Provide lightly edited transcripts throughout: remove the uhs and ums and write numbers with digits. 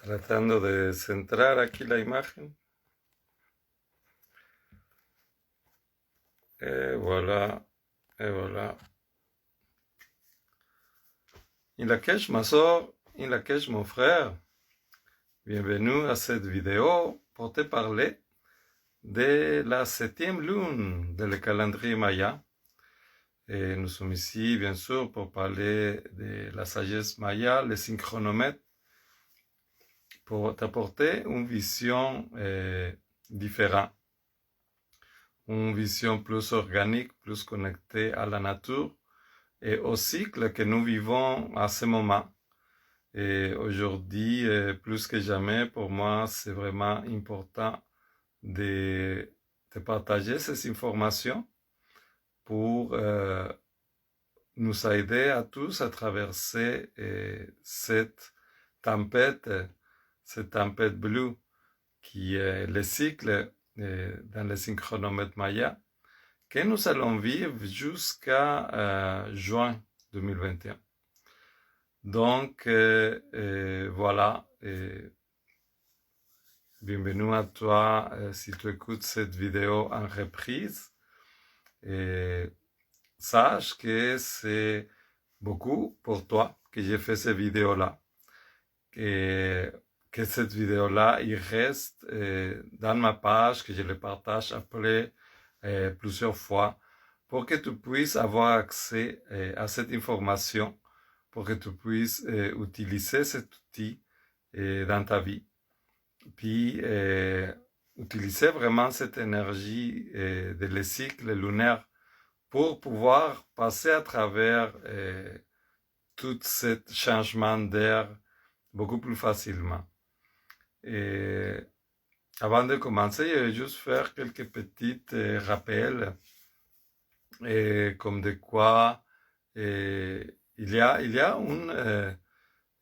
tratando de centrar aquí la imagen. Et voilà, et voilà. In Lakesh, ma soeur, in Lakesh, mon frère, bienvenue à cette vidéo pour te parler de la 7e lune de le calendrier maya. Et nous sommes ici, bien sûr, pour parler de la sagesse maya, le synchronomètre, pour t'apporter une vision différente, une vision plus organique, plus connectée à la nature et au cycle que nous vivons à ce moment. Et aujourd'hui, plus que jamais, pour moi, c'est vraiment important de partager ces informations pour nous aider à tous à traverser cette tempête bleue qui est le cycle dans le synchronomètre maya que nous allons vivre jusqu'à juin 2021. Donc, voilà. Bienvenue à toi si tu écoutes cette vidéo en reprise. Sache que c'est beaucoup pour toi que j'ai fait cette vidéo-là. Que cette vidéo-là, il reste dans ma page, que je le partage après plusieurs fois, pour que tu puisses avoir accès à cette information, pour que tu puisses utiliser cet outil dans ta vie. Puis, utiliser vraiment cette énergie de le cycle lunaire pour pouvoir passer à travers tout ce changement d'air beaucoup plus facilement. Et avant de commencer, je vais juste faire quelques petits rappels, comme de quoi il y a un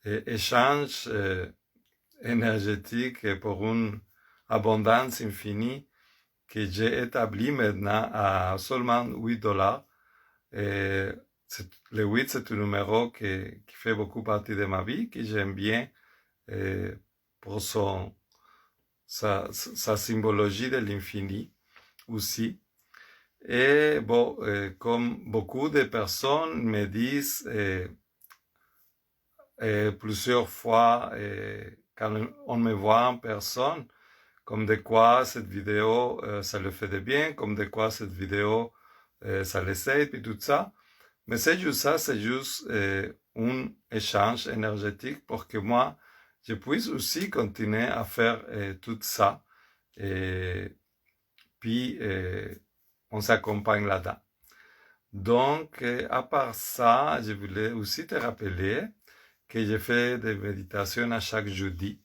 échange énergétique pour une abondance infinie que j'ai établi maintenant à seulement $8. Et le 8, c'est un numéro qui fait beaucoup partie de ma vie, que j'aime bien pour sa symbologie de l'infini aussi. Et bon, comme beaucoup de personnes me disent plusieurs fois quand on me voit en personne, comme de quoi cette vidéo ça le fait de bien, comme de quoi cette vidéo ça l'essaie, puis tout ça. Mais c'est juste ça, c'est juste un échange énergétique pour que moi, je puisse aussi continuer à faire tout ça. Et puis, on s'accompagne là-dedans. Donc, à part ça, je voulais aussi te rappeler que je fais des méditations à chaque jeudi.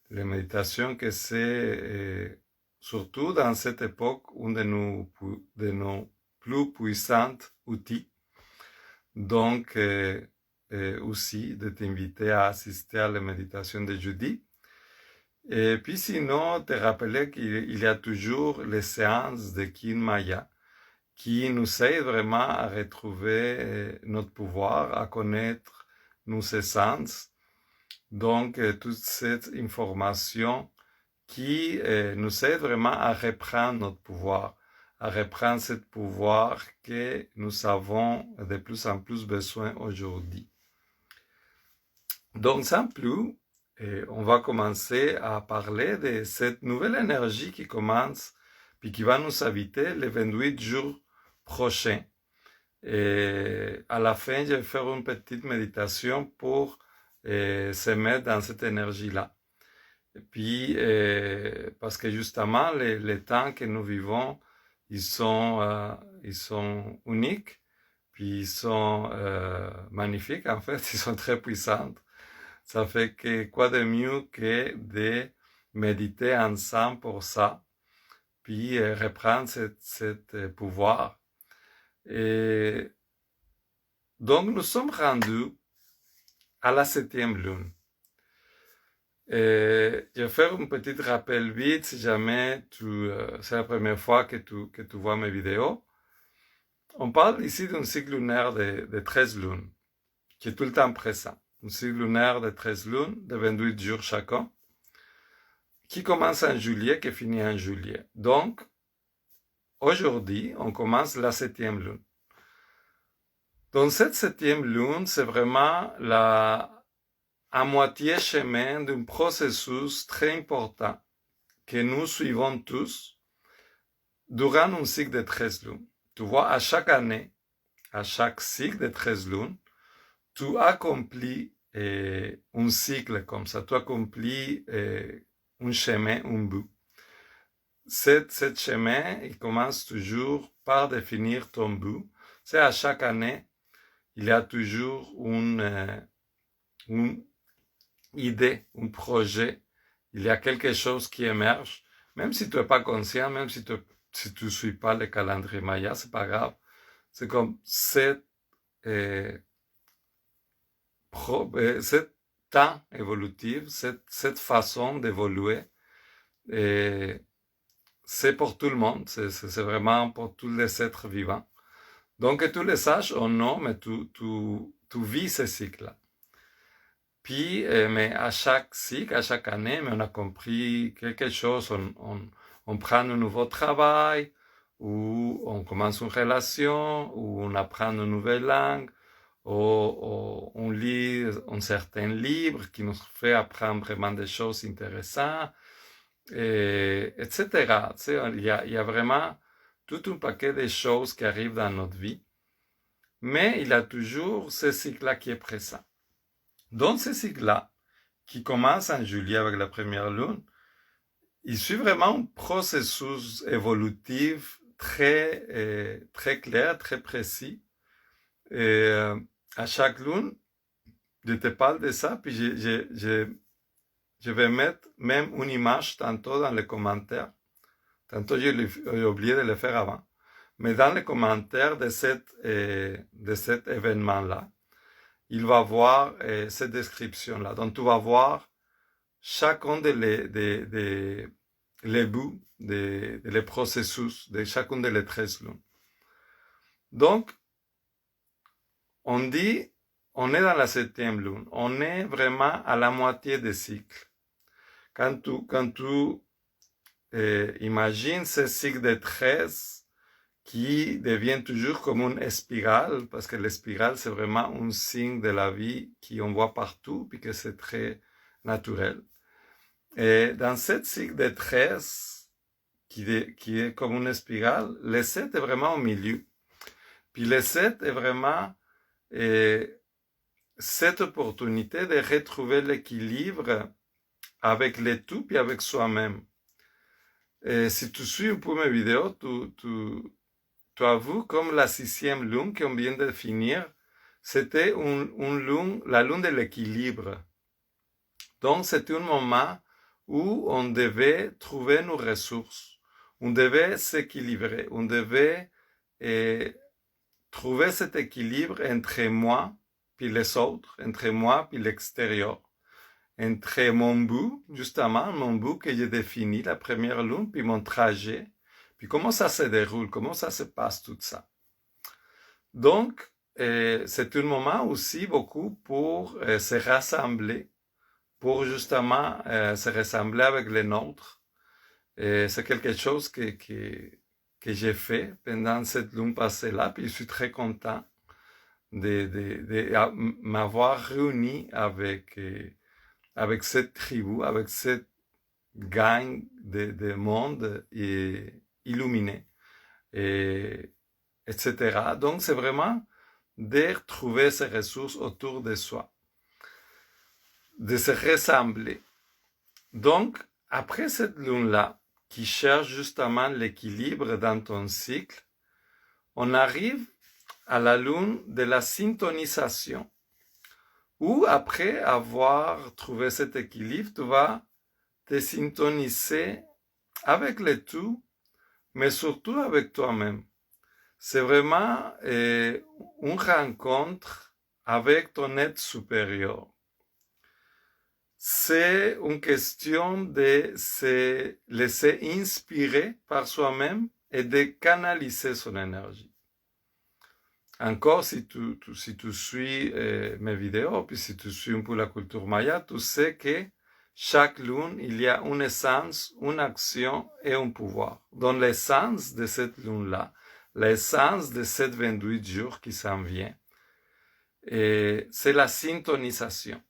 Les méditations que c'est surtout dans cette époque un de nos plus puissants outils. Donc, aussi de t'inviter à assister à la méditation de jeudi. Et puis sinon, te rappeler qu'il y a toujours les séances de Kin Maya qui nous aident vraiment à retrouver notre pouvoir, à connaître nos essences. Donc, toute cette information qui nous aide vraiment à reprendre notre pouvoir, à reprendre ce pouvoir que nous avons de plus en plus besoin aujourd'hui. Donc, sans plus, on va commencer à parler de cette nouvelle énergie qui commence, puis qui va nous habiter les 28 jours prochains. Et à la fin, je vais faire une petite méditation pour se mettre dans cette énergie-là. Et puis, parce que justement, les temps que nous vivons, ils sont uniques, puis ils sont magnifiques, en fait, ils sont très puissants. Ça fait que quoi de mieux que de méditer ensemble pour ça, puis reprendre cet pouvoir. Et donc, nous sommes rendus à la 7e lune. Je vais faire un petit rappel vite si jamais c'est la première fois que tu vois mes vidéos. On parle ici d'un cycle lunaire de 13 lunes, qui est tout le temps présent. un cycle lunaire de 13 lunes, de 28 jours chacun, qui commence en juillet, qui finit en juillet. Donc, aujourd'hui, on commence la 7e lune. Dans cette 7e lune, c'est vraiment à moitié chemin d'un processus très important que nous suivons tous durant un cycle de 13 lunes. Tu vois, à chaque année, à chaque cycle de 13 lunes, tu accomplis un cycle comme ça, tu accomplis un chemin, un but. Cet chemin, il commence toujours par définir ton but. C'est à chaque année, il y a toujours une idée, un projet, il y a quelque chose qui émerge, même si tu n'es pas conscient, même si tu ne suis pas le calendrier Maya, c'est pas grave. C'est comme cette temps évolutif, cette façon d'évoluer, c'est pour tout le monde, c'est vraiment pour tous les êtres vivants. Donc, que tu le saches ou non, mais tu vis ce cycle-là. Puis, mais à chaque cycle, à chaque année, mais on a compris quelque chose, on prend un nouveau travail, ou on commence une relation, ou on apprend une nouvelle langue, ou on lit un certain livre qui nous fait apprendre vraiment des choses intéressantes, etc. Tu sais, il y a vraiment tout un paquet de choses qui arrivent dans notre vie, mais il y a toujours ce cycle-là qui est présent. Dans ce cycle-là, qui commence en juillet avec la première lune, il suit vraiment un processus évolutif très clair, très précis. Et à chaque lune, je te parle de ça, puis je vais mettre même une image tantôt dans les commentaires. Tantôt, j'ai oublié de le faire avant. Mais dans les commentaires de cet événement-là, il va voir cette description-là. Donc, tu vas voir chacun les bouts, les processus de chacune des 13 lunes. Donc, on dit, on est dans la 7e lune. On est vraiment à la moitié des cycles. Quand tu imagines ce cycle de 13 qui devient toujours comme une spirale, parce que la spirale, c'est vraiment un signe de la vie qu'on voit partout, puis que c'est très naturel. Et dans cette cycle de 13, qui est comme une spirale, le 7 est vraiment au milieu. Puis le 7 est vraiment cette opportunité de retrouver l'équilibre avec le tout, puis avec soi-même. Et si tu suis un peu mes vidéos, tu as vu comme la 6e lune qu'on vient de finir, c'était la lune de l'équilibre. Donc, c'était un moment où on devait trouver nos ressources. On devait s'équilibrer. On devait trouver cet équilibre entre moi puis les autres, entre moi puis l'extérieur. Entre mon but, justement, mon but que j'ai défini, la première lune, puis mon trajet, puis comment ça se déroule, comment ça se passe tout ça. Donc, c'est un moment aussi beaucoup pour se rassembler, pour justement se rassembler avec les nôtres. C'est quelque chose que j'ai fait pendant cette lune passée-là, puis je suis très content de m'avoir réuni avec cette tribu, avec cette gang de monde illuminé, etc. Donc, c'est vraiment de retrouver ces ressources autour de soi, de se ressembler. Donc, après cette lune-là, qui cherche justement l'équilibre dans ton cycle, on arrive à la lune de la syntonisation, où après avoir trouvé cet équilibre, tu vas te syntoniser avec le tout, mais surtout avec toi-même. C'est vraiment une rencontre avec ton être supérieur. C'est une question de se laisser inspirer par soi-même et de canaliser son énergie. encore, si tu suis mes vidéos, puis si tu suis un peu la culture maya, tu sais que chaque lune, il y a une essence, une action et un pouvoir. Donc l'essence de cette lune-là, l'essence de ces 28 jours qui s'en vient, c'est la syntonisation.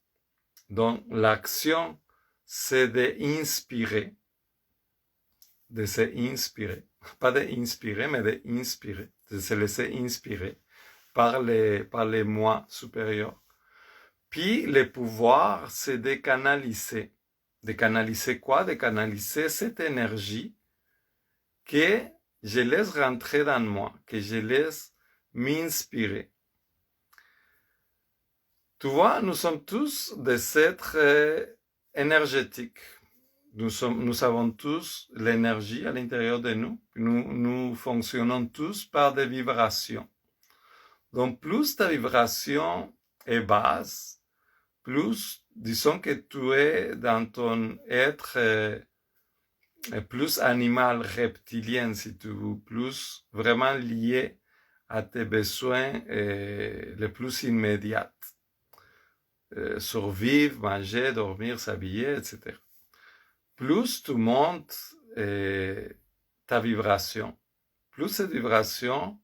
Donc l'action, c'est d'inspirer, de se inspirer. Pas d'inspirer, mais d'inspirer, de se laisser inspirer par les moi supérieurs. Puis le pouvoir, c'est de canaliser. De canaliser quoi? De canaliser cette énergie que je laisse rentrer dans moi, que je laisse m'inspirer. Tu vois, nous sommes tous des êtres énergétiques. Nous avons tous l'énergie à l'intérieur de nous. Nous fonctionnons tous par des vibrations. Donc, plus ta vibration est basse, plus, disons que tu es dans ton être plus animal, reptilien, si tu veux, plus vraiment lié à tes besoins les plus immédiats. Survivre, manger, dormir, s'habiller, etc. Plus tu montes ta vibration, plus cette vibration,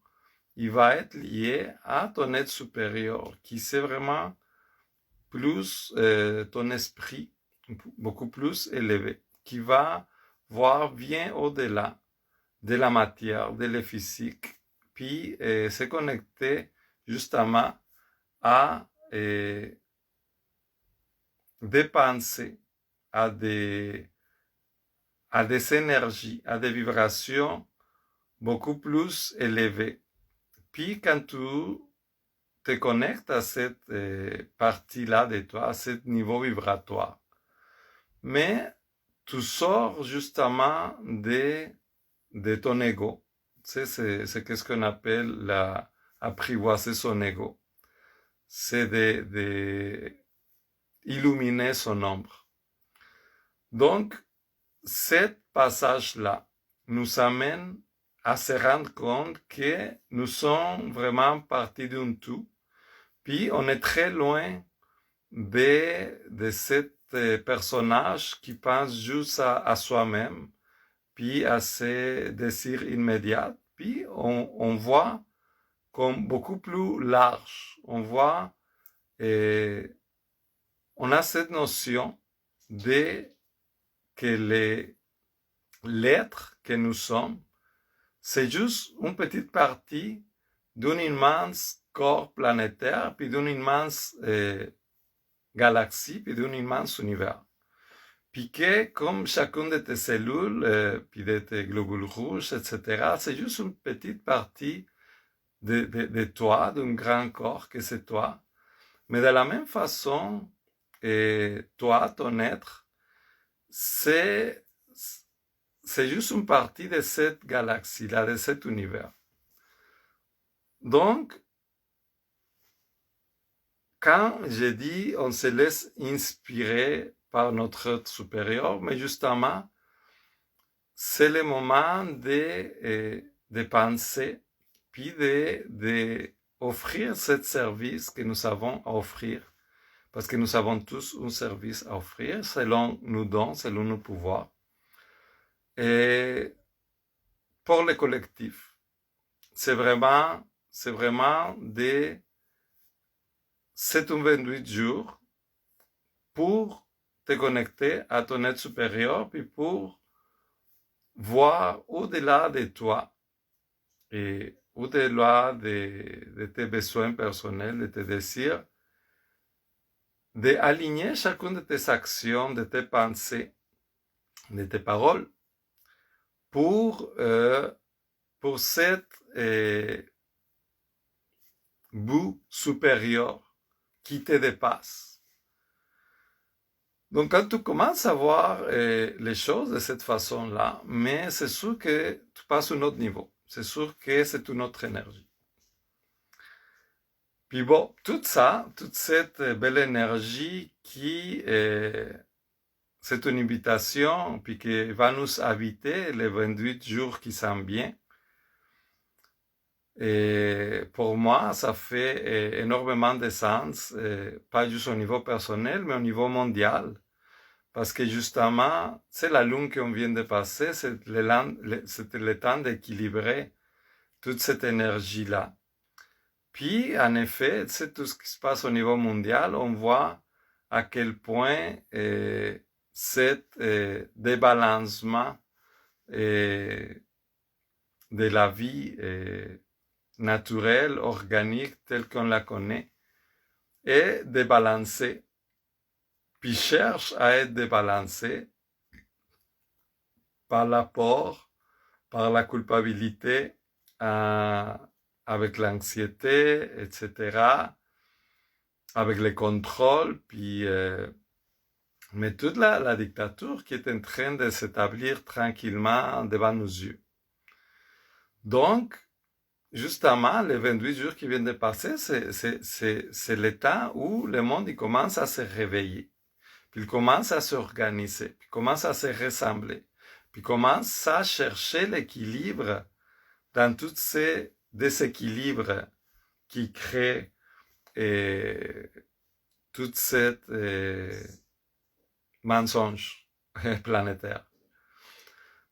il va être lié à ton être supérieur, qui c'est vraiment plus ton esprit, beaucoup plus élevé, qui va voir bien au-delà de la matière, de la physique, puis se connecter justement à des pensées, à des énergies, à des vibrations beaucoup plus élevées. Puis quand tu te connectes à cette partie-là de toi, à ce niveau vibratoire, mais tu sors justement de ton ego. C'est ce qu'on appelle apprivoiser son ego. C'est de illuminer son ombre. Donc, ce passage-là nous amène à se rendre compte que nous sommes vraiment partie d'un tout, puis on est très loin de cet personnage qui pense juste à soi-même, puis à ses désirs immédiats, puis on voit comme beaucoup plus large. On voit, on a cette notion de que l'être que nous sommes, c'est juste une petite partie d'un immense corps planétaire, puis d'une immense galaxie, puis d'un immense univers. Puis que, comme chacune de tes cellules, puis de tes globules rouges, etc., c'est juste une petite partie de toi, d'un grand corps que c'est toi. Mais de la même façon, toi, ton être, c'est juste une partie de cette galaxie-là, de cet univers. Donc, quand je dis on se laisse inspirer par notre être supérieur, mais justement, c'est le moment de penser, puis de offrir ce service que nous avons à offrir, parce que nous avons tous un service à offrir selon nos dons, selon nos pouvoirs, et pour le collectif. C'est vraiment de 7 ou 28 jours pour te connecter à ton être supérieur, puis pour voir au-delà de toi et au-delà de tes besoins personnels, de tes désirs, d'aligner chacune de tes actions, de tes pensées, de tes paroles, pour cette but supérieur qui te dépasse. Donc, quand tu commences à voir les choses de cette façon-là, mais c'est sûr que tu passes à un autre niveau. C'est sûr que c'est une autre énergie. Puis bon, toute cette belle énergie qui c'est une invitation, puis qui va nous habiter les 28 jours qui s'en viennent, Et pour moi, ça fait énormément de sens, pas juste au niveau personnel, mais au niveau mondial. Parce que justement, c'est la lune qu'on vient de passer, c'était le temps d'équilibrer toute cette énergie-là. Puis, en effet, c'est tout ce qui se passe au niveau mondial, on voit à quel point cet débalancement de la vie naturelle, organique, telle qu'on la connaît, est débalancé, puis cherche à être débalancé par l'apport, par la culpabilité, avec l'anxiété, etc., avec les contrôles, puis mais toute la dictature qui est en train de s'établir tranquillement devant nos yeux. Donc, justement, les 28 jours qui viennent de passer, c'est le temps où le monde il commence à se réveiller, puis il commence à s'organiser, puis il commence à se ressembler, puis il commence à chercher l'équilibre dans tous ces déséquilibres qui créent toute cette mensonge planétaire.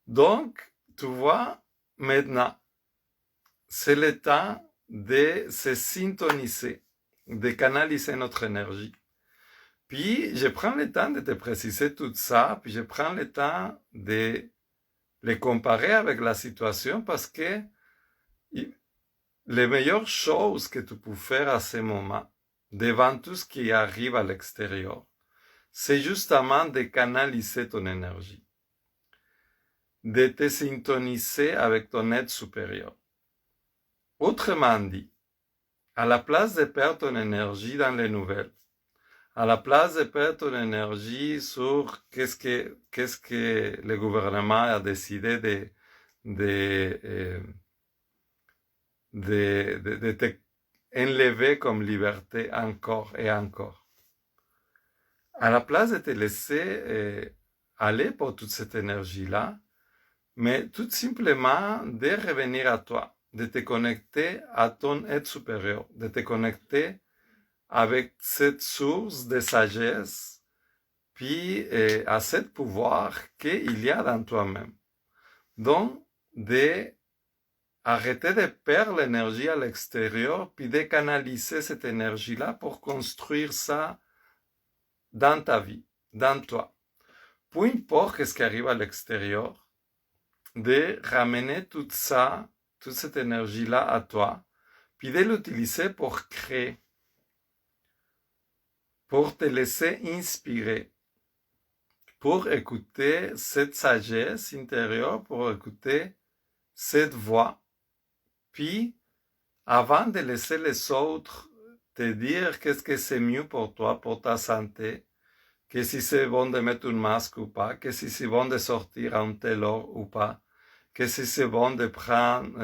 Donc, tu vois, maintenant, c'est le temps de se syntoniser, de canaliser notre énergie. Puis, je prends le temps de te préciser tout ça, puis je prends le temps de les comparer avec la situation parce que les meilleures choses que tu peux faire à ce moment, devant tout ce qui arrive à l'extérieur, c'est justement de canaliser ton énergie, de te syntoniser avec ton être supérieur. Autrement dit, à la place de perdre ton énergie dans les nouvelles, à la place de perdre ton énergie sur qu'est-ce que le gouvernement a décidé de te enlever comme liberté encore et encore. À la place de te laisser aller pour toute cette énergie-là, mais tout simplement de revenir à toi, de te connecter à ton être supérieur, de te connecter avec cette source de sagesse, puis à ce pouvoir qu'il y a dans toi-même. Donc, arrêter de perdre l'énergie à l'extérieur, puis de canaliser cette énergie-là pour construire ça dans ta vie, dans toi. Peu importe ce qui arrive à l'extérieur, de ramener tout ça, toute cette énergie-là à toi, puis de l'utiliser pour créer, pour te laisser inspirer, pour écouter cette sagesse intérieure, pour écouter cette voix, puis avant de laisser les autres te dire qu'est-ce que c'est mieux pour toi, pour ta santé, que si c'est bon de mettre un masque ou pas, que si c'est bon de sortir à une telle heure ou pas, que si c'est bon de prendre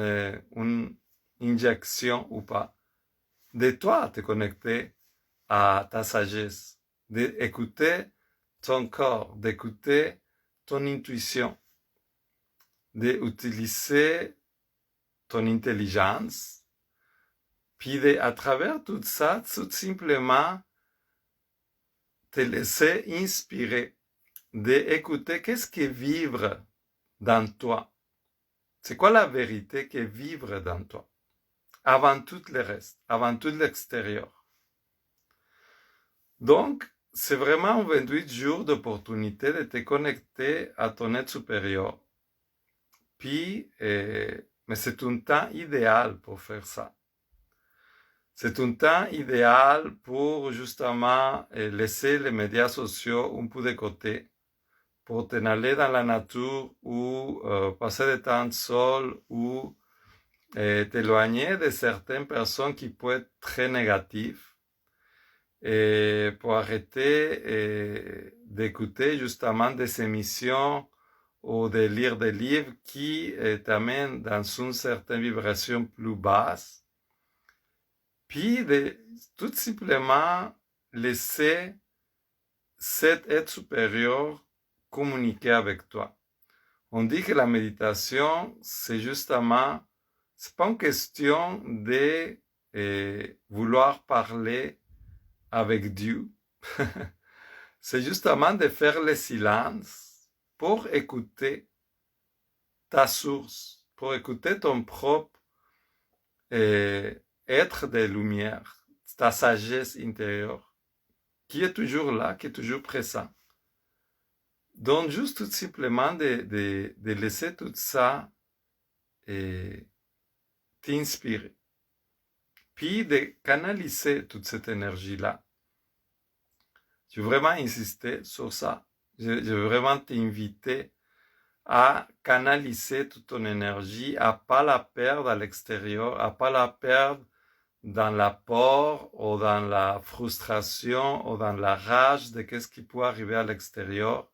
une injection ou pas. De toi te connecter à ta sagesse, d'écouter ton corps, d'écouter ton intuition, d'utiliser ton intelligence, puis à travers tout ça, tout simplement te laisser inspirer, d'écouter qu'est-ce que vivre dans toi. C'est quoi la vérité que vivre dans toi? Avant tout le reste, avant tout l'extérieur. Donc, c'est vraiment 28 jours d'opportunité de te connecter à ton être supérieur. Puis, mais c'est un temps idéal pour faire ça. C'est un temps idéal pour justement laisser les médias sociaux un peu de côté, pour t'en aller dans la nature ou passer du temps seul ou t'éloigner de certaines personnes qui peuvent être très négatives et pour arrêter d'écouter justement des émissions ou de lire des livres qui t'amènent dans une certaine vibration plus basse, puis de tout simplement laisser cet être supérieur communiquer avec toi. On dit que la méditation, c'est justement c'est pas une question de vouloir parler avec Dieu. C'est justement de faire le silence pour écouter ta source, pour écouter ton propre être de lumière, ta sagesse intérieure, qui est toujours là, qui est toujours présent. Donc, juste tout simplement de laisser tout ça t'inspirer. Puis de canaliser toute cette énergie-là. Je veux vraiment insister sur ça. Je veux vraiment t'inviter à canaliser toute ton énergie, à pas la perdre à l'extérieur, à pas la perdre dans la peur ou dans la frustration ou dans la rage de qu'est-ce qui peut arriver à l'extérieur,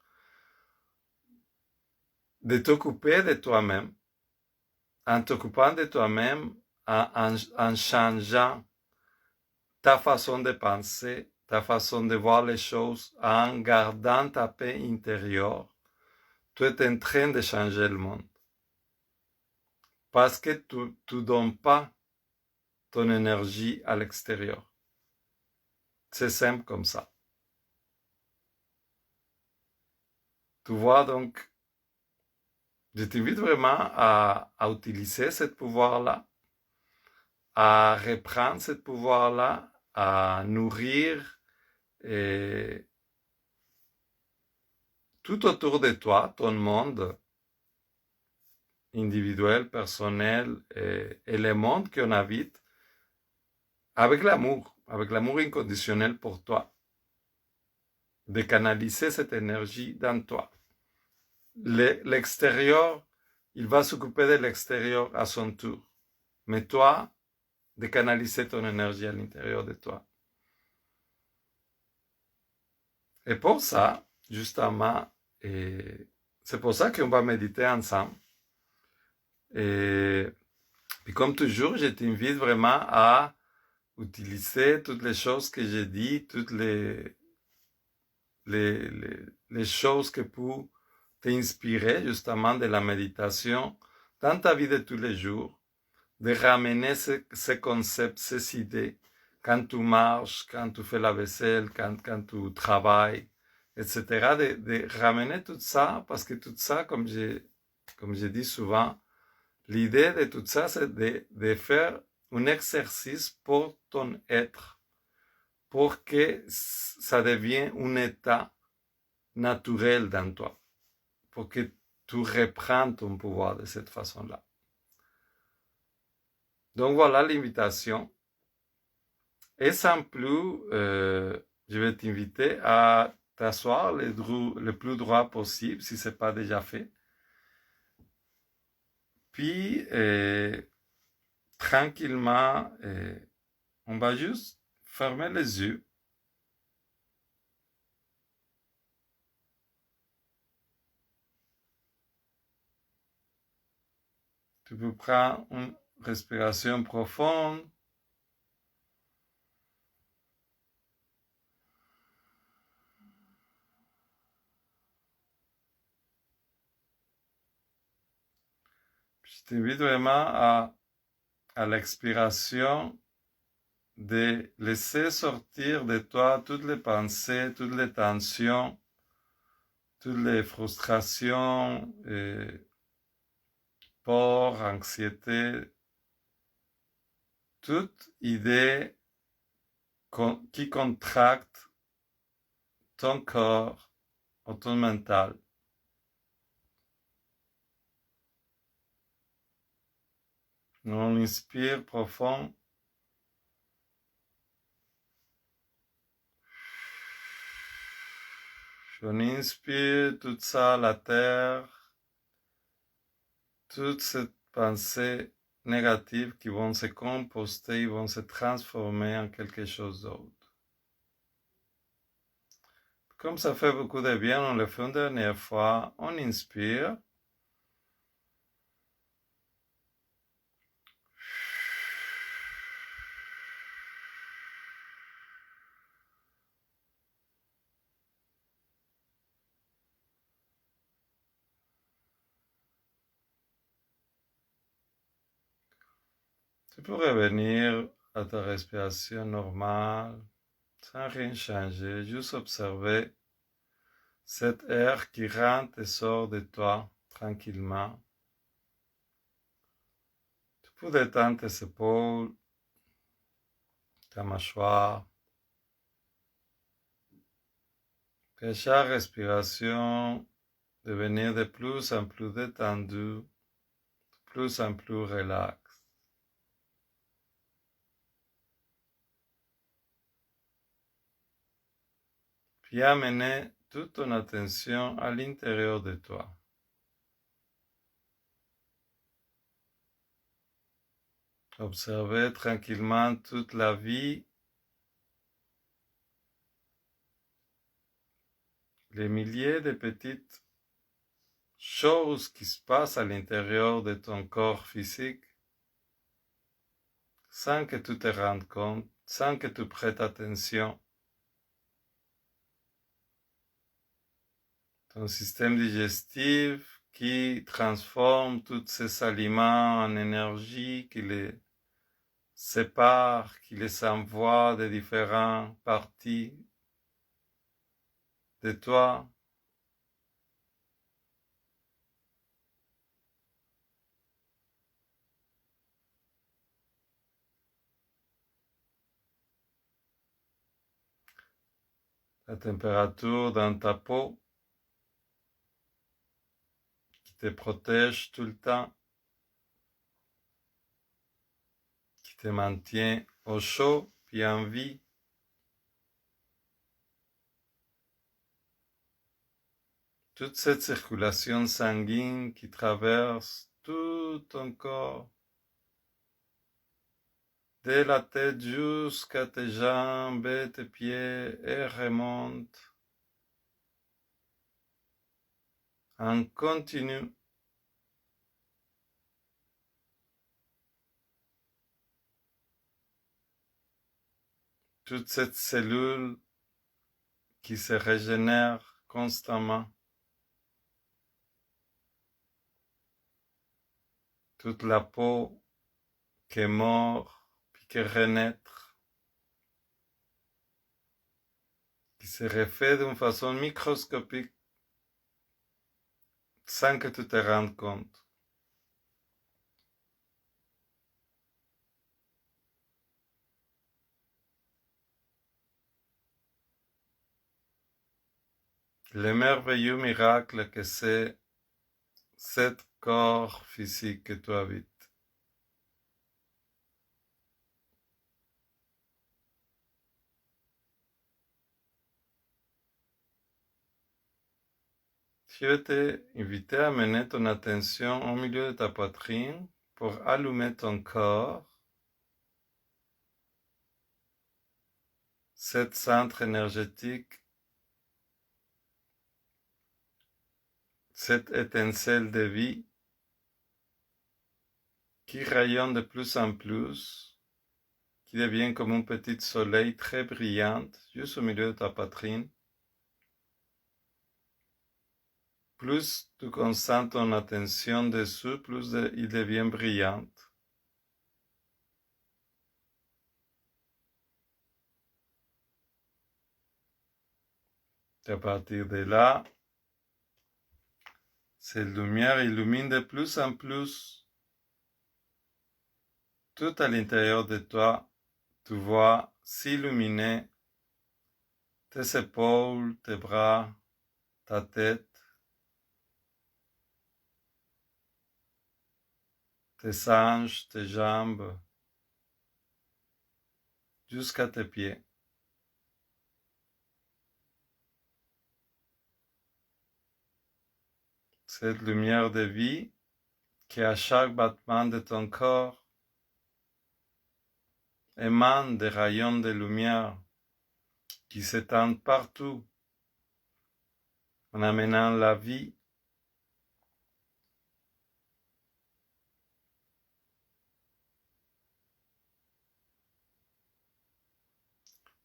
de t'occuper de toi-même, en t'occupant de toi-même, en changeant ta façon de penser, ta façon de voir les choses, en gardant ta paix intérieure, tu es en train de changer le monde. Parce que tu ne donnes pas ton énergie à l'extérieur. C'est simple comme ça. Tu vois, donc, je t'invite vraiment à utiliser ce pouvoir-là, à reprendre ce pouvoir-là, à nourrir tout autour de toi, ton monde individuel, personnel et le monde qu'on habite avec l'amour inconditionnel pour toi, de canaliser cette énergie dans toi. L'extérieur, il va s'occuper de l'extérieur à son tour, mais toi, de canaliser ton énergie à l'intérieur de toi. Et pour ça, justement, c'est pour ça qu'on va méditer ensemble. Et comme toujours, je t'invite vraiment à utiliser toutes les choses que j'ai dit, toutes les choses que peuvent t'inspirer justement de la méditation dans ta vie de tous les jours, de ramener ces concepts, ces idées, quand tu marches, quand tu fais la vaisselle, quand tu travailles, etc., de ramener tout ça, parce que tout ça, comme je dis souvent, l'idée de tout ça, c'est de faire un exercice pour ton être, pour que ça devienne un état naturel dans toi, pour que tu reprennes ton pouvoir de cette façon-là. Donc voilà l'invitation. Et sans plus, je vais t'inviter à t'asseoir le plus droit possible, si ce n'est pas déjà fait. Puis, tranquillement, on va juste fermer les yeux. Tu peux prendre une respiration profonde. Je t'invite vraiment à l'expiration de laisser sortir de toi toutes les pensées, toutes les tensions, toutes les frustrations, peur, anxiété, toute idée qui contracte ton corps ou ton mental. On inspire profond. On inspire tout ça, la terre, toutes ces pensées négatives qui vont se composter, ils vont se transformer en quelque chose d'autre. Comme ça fait beaucoup de bien, on le fait une dernière fois. On inspire. Tu peux revenir à ta respiration normale, sans rien changer, juste observer cet air qui rentre et sort de toi tranquillement. Tu peux détendre tes épaules, ta mâchoire. Que chaque respiration devenir de plus en plus détendue, de plus en plus relax. Puis amener toute ton attention à l'intérieur de toi. Observez tranquillement toute la vie, les milliers de petites choses qui se passent à l'intérieur de ton corps physique, sans que tu te rendes compte, sans que tu prêtes attention. Ton système digestif qui transforme tous ces aliments en énergie, qui les sépare, qui les envoie de différentes parties de toi. La température dans ta peau qui te protège tout le temps, qui te maintient au chaud puis en vie. Toute cette circulation sanguine qui traverse tout ton corps, de la tête jusqu'à tes jambes et tes pieds, et remonte en continu. Toute cette cellule qui se régénère constamment. Toute la peau qui est morte, puis qui renaître, qui se refait d'une façon microscopique, sans que tu te rendes compte. Le merveilleux miracle que c'est cet corps physique que tu habites. Je vais t'inviter à mener ton attention au milieu de ta poitrine pour allumer ton corps, cet centre énergétique, cette étincelle de vie qui rayonne de plus en plus, qui devient comme un petit soleil très brillant juste au milieu de ta poitrine. Plus tu concentres ton attention dessus, plus il devient brillant. Et à partir de là, cette lumière illumine de plus en plus tout à l'intérieur de toi. Tu vois s'illuminer tes épaules, tes bras, ta tête, tes hanches, tes jambes, jusqu'à tes pieds. Cette lumière de vie qui à chaque battement de ton corps émane des rayons de lumière qui s'étendent partout en amenant la vie.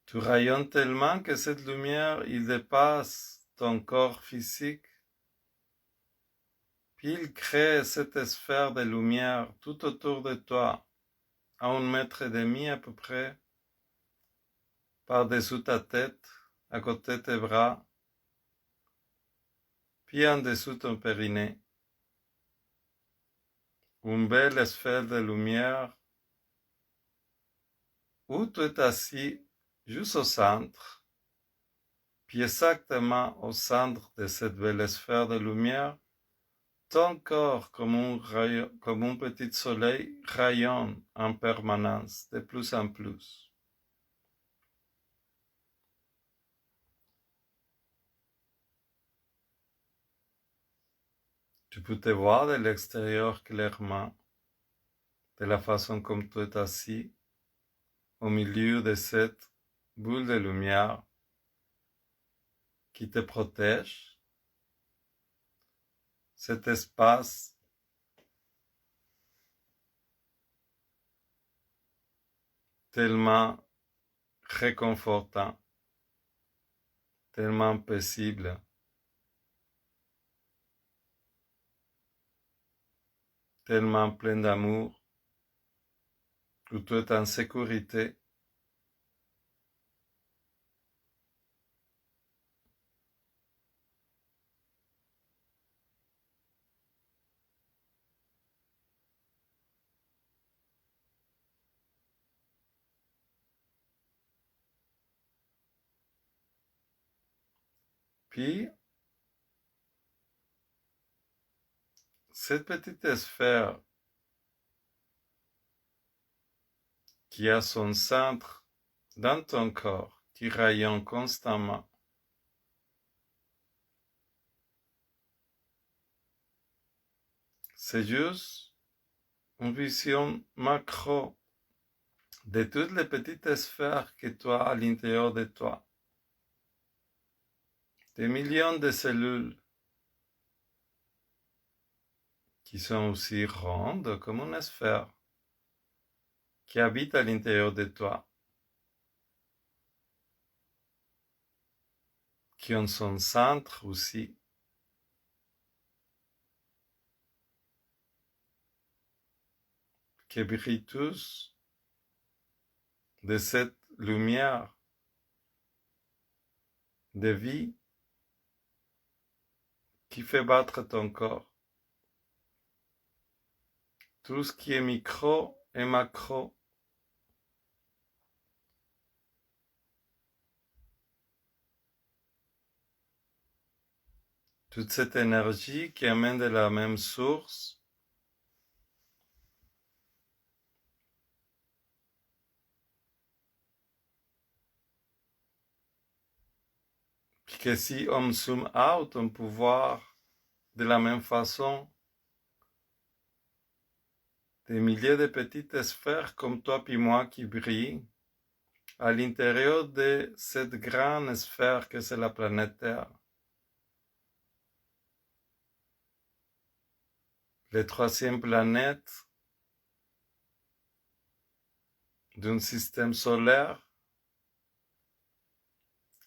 Tu rayonnes tellement que cette lumière, il dépasse ton corps physique, puis il crée cette sphère de lumière tout autour de toi, à 1,5 m à peu près, par-dessous ta tête, à côté de tes bras, puis en dessous ton périnée. Une belle sphère de lumière où tu es assis juste au centre, puis exactement au centre de cette belle sphère de lumière, ton corps, comme un petit soleil, rayonne en permanence, de plus en plus. Tu peux te voir de l'extérieur clairement, de la façon comme tu es assis, au milieu de cette boule de lumière qui te protège, cet espace tellement réconfortant, tellement paisible, tellement plein d'amour, où tu es en sécurité. Puis, cette petite sphère qui a son centre dans ton corps, qui rayonne constamment, c'est juste une vision macro de toutes les petites sphères que tu as à l'intérieur de toi. Des millions de cellules qui sont aussi rondes comme une sphère, qui habitent à l'intérieur de toi, qui ont son centre aussi, qui brillent tous de cette lumière de vie qui fait battre ton corps. Tout ce qui est micro et macro. Toute cette énergie qui amène de la même source, puis que si on zoom out, on peut voir de la même façon des milliers de petites sphères comme toi puis moi qui brillent à l'intérieur de cette grande sphère que c'est la planète Terre. La troisième planète d'un système solaire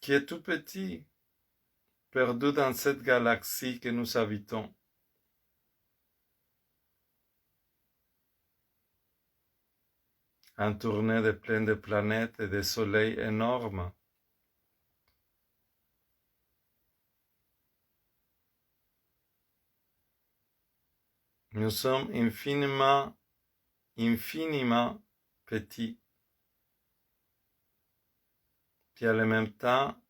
qui est tout petit, perdu dans cette galaxie que nous habitons. Entourné de plein de planètes et de soleils énormes. Nous sommes infiniment petits, puis en même temps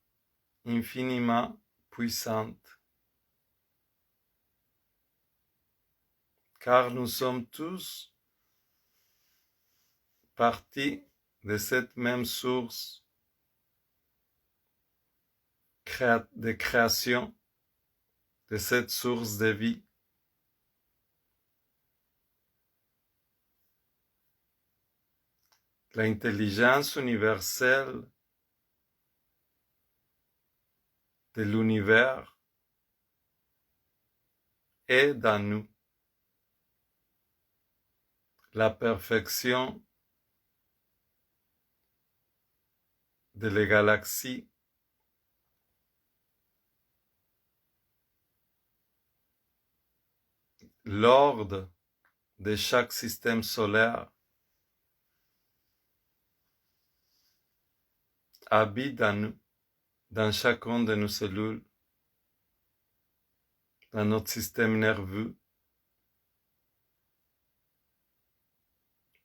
infiniment puissantes. Car nous sommes tous partie de cette même source de création, de cette source de vie. L'intelligence universelle de l'univers est dans nous. La perfection de la galaxie l'ordre de chaque système solaire habite dans nous, dans chacune de nos cellules, dans notre système nerveux,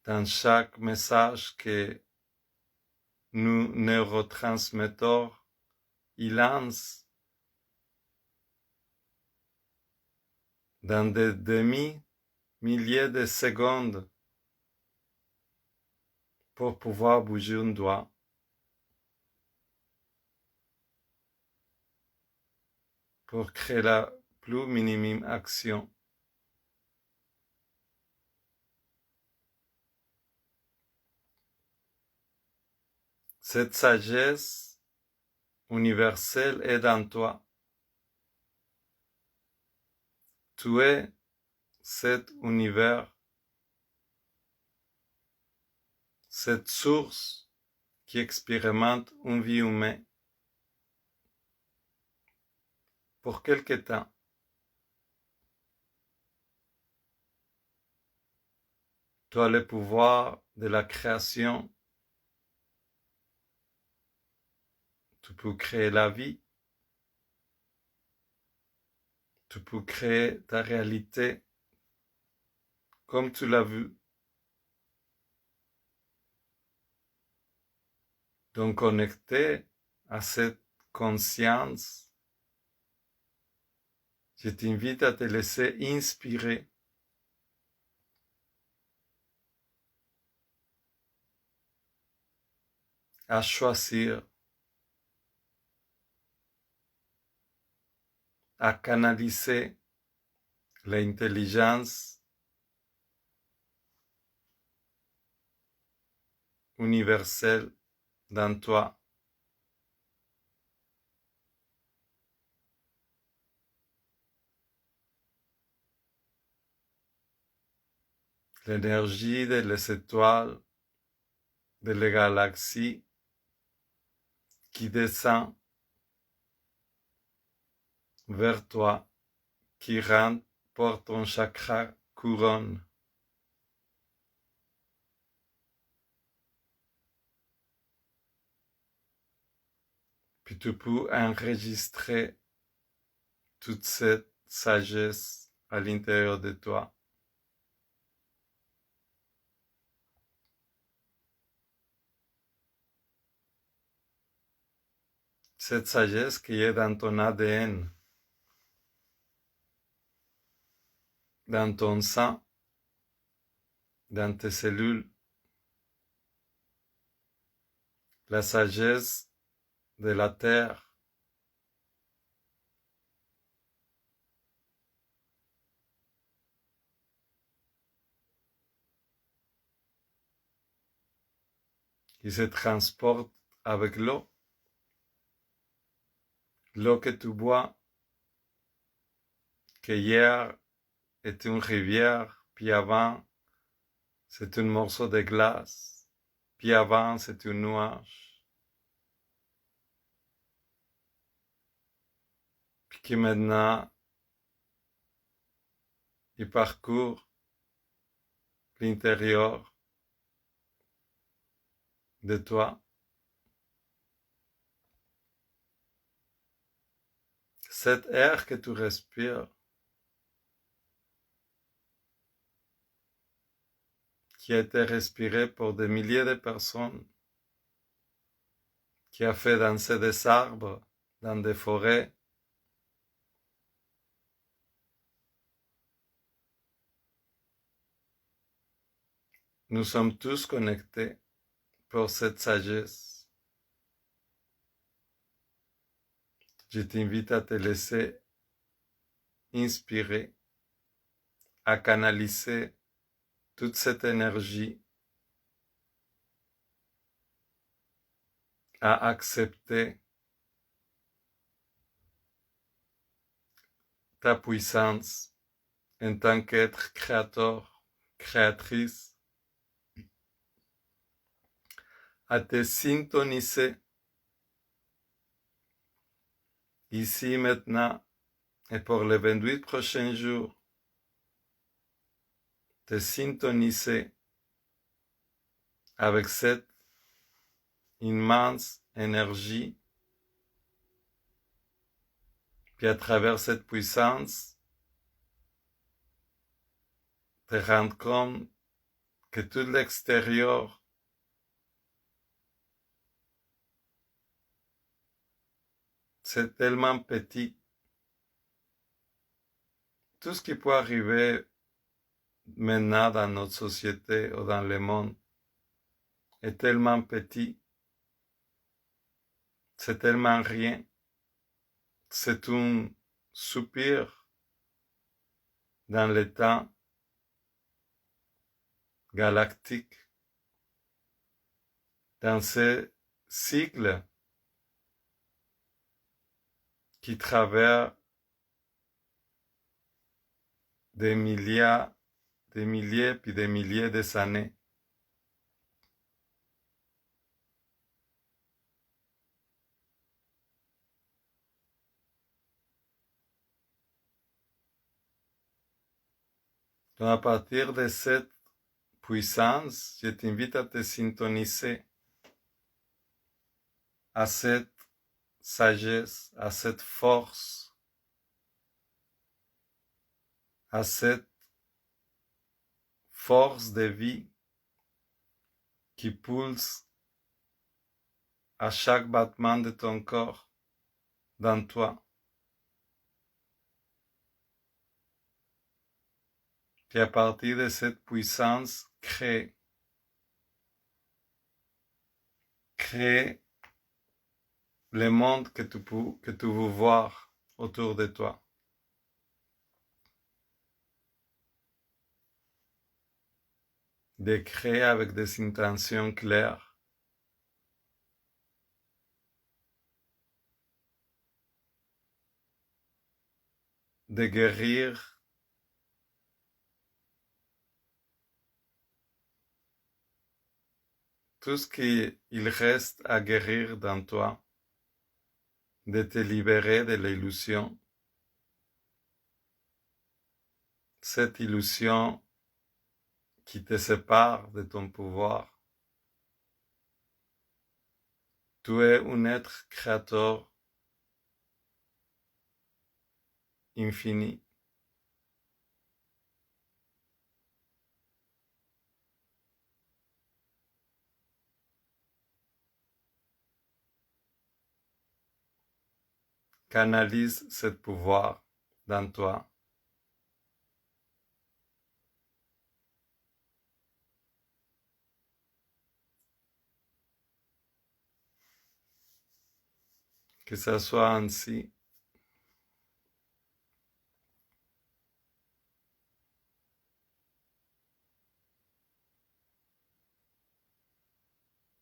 dans chaque message que nos neurotransmetteurs y lancent, dans des demi-milliers de secondes, pour pouvoir bouger un doigt, pour créer la plus minime action. Cette sagesse universelle est dans toi. Tu es cet univers, cette source qui expérimente une vie humaine pour quelque temps. Tu as le pouvoir de la création. Tu peux créer la vie. Tu peux créer ta réalité comme tu l'as vu. Donc connecté à cette conscience, je t'invite à te laisser inspirer. À choisir, à canaliser l'intelligence universelle dans toi. L'énergie des étoiles, de la galaxie qui descend vers toi, qui rentre pour ton chakra couronne. Puis tu peux enregistrer toute cette sagesse à l'intérieur de toi. Cette sagesse qui est dans ton ADN, dans ton sang, dans tes cellules. La sagesse de la terre. Qui se transporte avec l'eau. L'eau que tu bois, que hier était une rivière, puis avant, c'est un morceau de glace, puis avant, c'est un nuage, puis qui maintenant, il parcourt l'intérieur de toi. Cet air que tu respires, qui a été respiré par des milliers de personnes, qui a fait danser des arbres dans des forêts, nous sommes tous connectés pour cette sagesse. Je t'invite à te laisser inspirer, à canaliser toute cette énergie, à accepter ta puissance en tant qu'être créateur, créatrice, à te syntoniser ici maintenant et pour les 28 prochains jours, te syntoniser avec cette immense énergie, puis à travers cette puissance, te rendre compte que tout l'extérieur c'est tellement petit. Tout ce qui peut arriver maintenant dans notre société ou dans le monde est tellement petit, c'est tellement rien, c'est un soupir dans le temps galactique, dans ce cycle qui traverse des milliers puis des milliers d'années. Donc à partir de cette puissance, je t'invite à te syntoniser à cette sagesse, à cette force, à cette force de vie qui pulse à chaque battement de ton corps dans toi. Puis à partir de cette puissance, crée le monde que tu veux voir autour de toi. De créer avec des intentions claires. De guérir tout ce qu'il reste à guérir dans toi, de te libérer de l'illusion. Cette illusion qui te sépare de ton pouvoir. Tu es un être créateur infini. Canalise ce pouvoir dans toi. Que ça soit ainsi.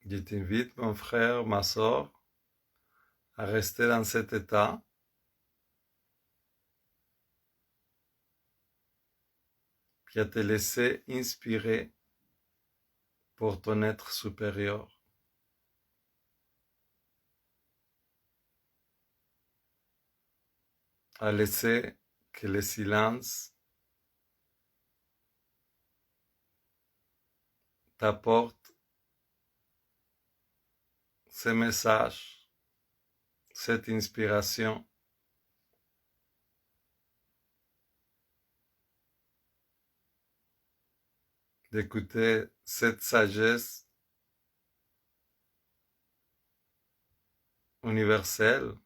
Je t'invite, mon frère, ma sœur, à rester dans cet état. Puis à te laisser inspirer pour ton être supérieur. À laisser que le silence t'apporte ce message, cette inspiration. D'écouter cette sagesse universelle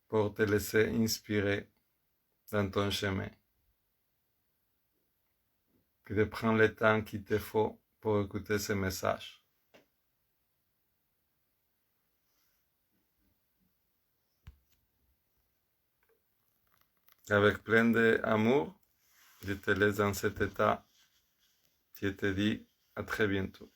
pour te laisser inspirer dans ton chemin. Puis de prendre le temps qu'il te faut pour écouter ce message. Avec plein d'amour, je te laisse dans cet état. Je te dis à très bientôt.